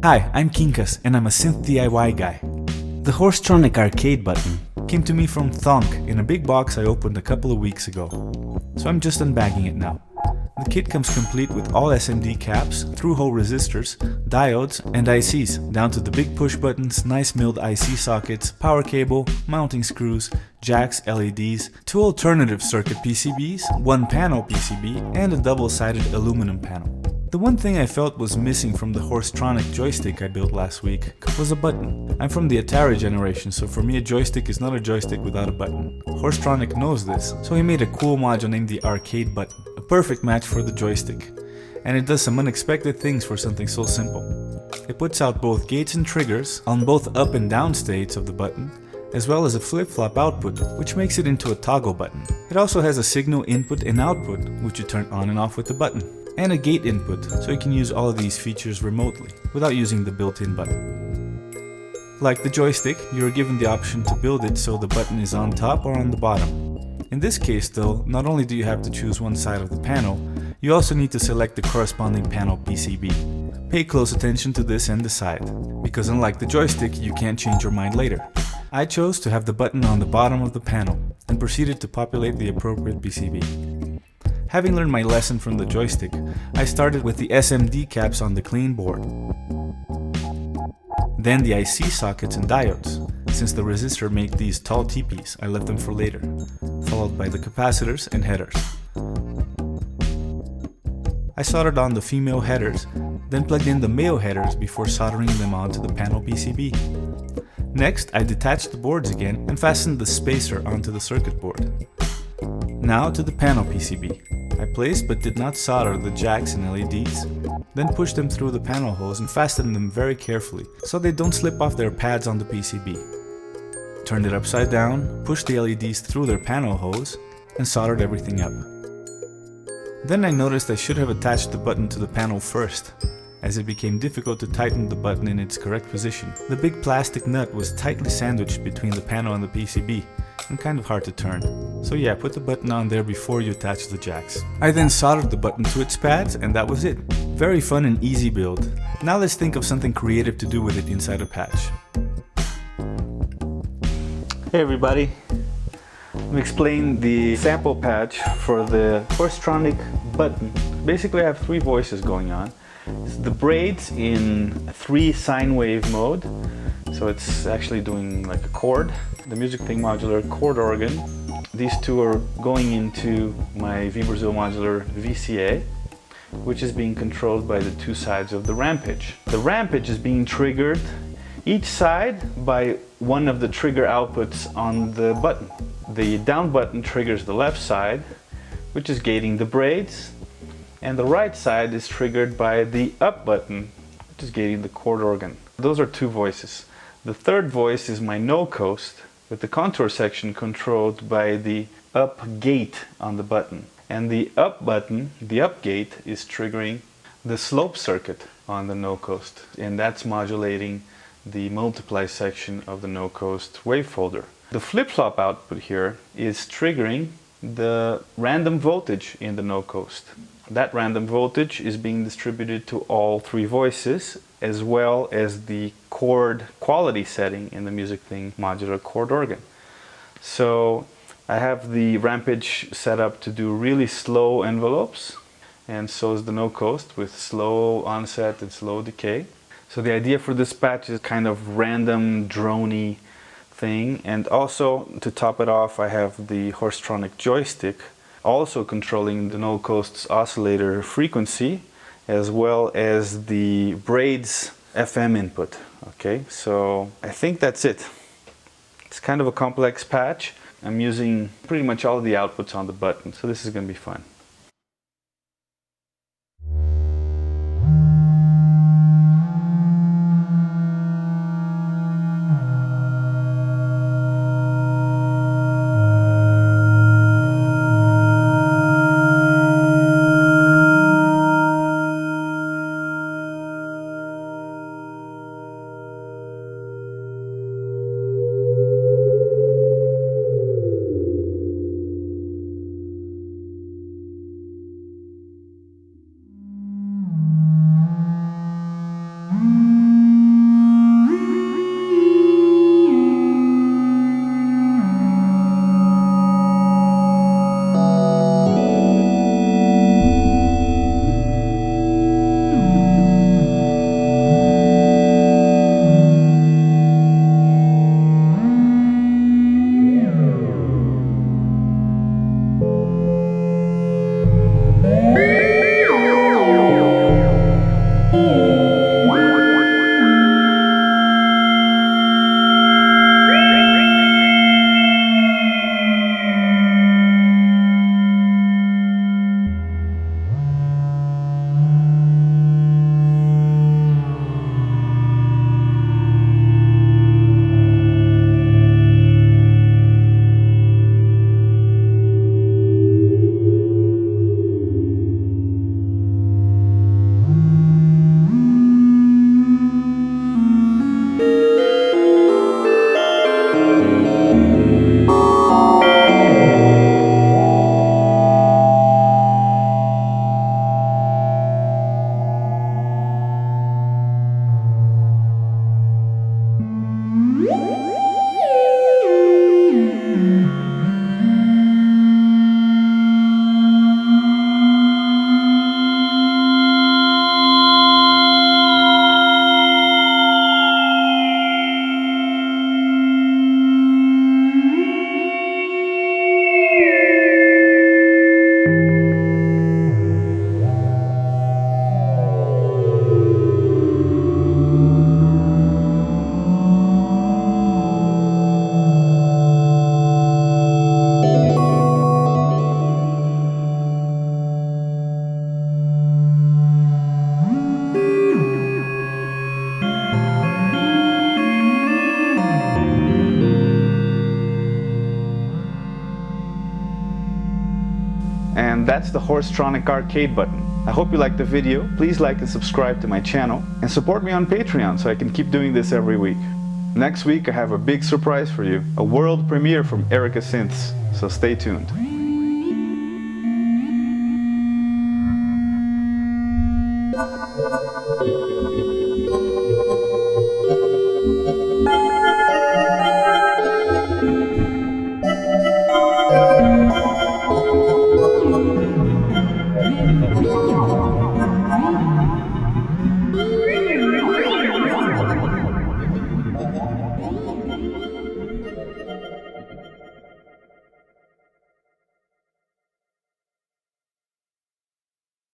Hi, I'm Quincas, and I'm a synth DIY guy. The Horstronic Arcade Button came to me from Thonk in a big box I opened a couple of weeks ago, so I'm just unbagging it now. The kit comes complete with all SMD caps, through-hole resistors, diodes, and ICs, down to the big push buttons, nice milled IC sockets, power cable, mounting screws, jacks, LEDs, 2 alternative circuit PCBs, 1 panel PCB, and a double-sided aluminum panel. The one thing I felt was missing from the Horstronic joystick I built last week was a button. I'm from the Atari generation, so for me a joystick is not a joystick without a button. Horstronic knows this, so he made a cool module named the Arcade Button, a perfect match for the joystick. And it does some unexpected things for something so simple. It puts out both gates and triggers on both up and down states of the button, as well as a flip-flop output, which makes it into a toggle button. It also has a signal input and output, which you turn on and off with the button, and a gate input, so you can use all of these features remotely, without using the built-in button. Like the joystick, you are given the option to build it so the button is on top or on the bottom. In this case though, not only do you have to choose one side of the panel, you also need to select the corresponding panel PCB. Pay close attention to this and decide, because unlike the joystick, you can't change your mind later. I chose to have the button on the bottom of the panel, and proceeded to populate the appropriate PCB. Having learned my lesson from the joystick, I started with the SMD caps on the clean board. Then the IC sockets and diodes. Since the resistor made these tall teepees, I left them for later, followed by the capacitors and headers. I soldered on the female headers, then plugged in the male headers before soldering them onto the panel PCB. Next, I detached the boards again and fastened the spacer onto the circuit board. Now to the panel PCB. I placed but did not solder the jacks and LEDs, then pushed them through the panel holes and fastened them very carefully so they don't slip off their pads on the PCB. Turned it upside down, pushed the LEDs through their panel hose, and soldered everything up. Then I noticed I should have attached the button to the panel first, as it became difficult to tighten the button in its correct position. The big plastic nut was tightly sandwiched between the panel and the PCB, and kind of hard to turn. So yeah, put the button on there before you attach the jacks. I then soldered the button to its pads, and that was it. Very fun and easy build. Now let's think of something creative to do with it inside a patch. Hey everybody, I'm explaining the sample patch for the Horstronic button. Basically I have 3 voices going on. It's the braids in 3 sine wave mode, so it's actually doing like a chord. The Music Thing modular chord organ. These 2 are going into my V-Brazil modular VCA, which is being controlled by the 2 sides of the rampage. The rampage is being triggered each side by one of the trigger outputs on the button. The down button triggers the left side, which is gating the braids, and the right side is triggered by the up button, which is gating the chord organ. Those are 2 voices. The third voice is my no coast, with the contour section controlled by the up gate on the button. And the up button, the up gate, is triggering the slope circuit on the no coast, and that's modulating the multiply section of the no coast wave folder. The flip-flop output here is triggering the random voltage in the no coast. That random voltage is being distributed to all 3 voices, as well as the chord quality setting in the Music Thing modular chord organ. So I have the rampage set up to do really slow envelopes, and so is the no coast with slow onset and slow decay. So the idea for this patch is kind of random droney thing, and also to top it off I have the Horstronic joystick also controlling the no coast's oscillator frequency, as well as the braids FM input. Okay, so I think that's it. It's kind of a complex patch. I'm using pretty much all of the outputs on the button, so this is going to be fun. and that's the Horstronic Arcade Button. I hope you liked the video. Please like and subscribe to my channel, and support me on Patreon so I can keep doing this every week. Next week I have a big surprise for you, a world premiere from Erica Synths, so stay tuned.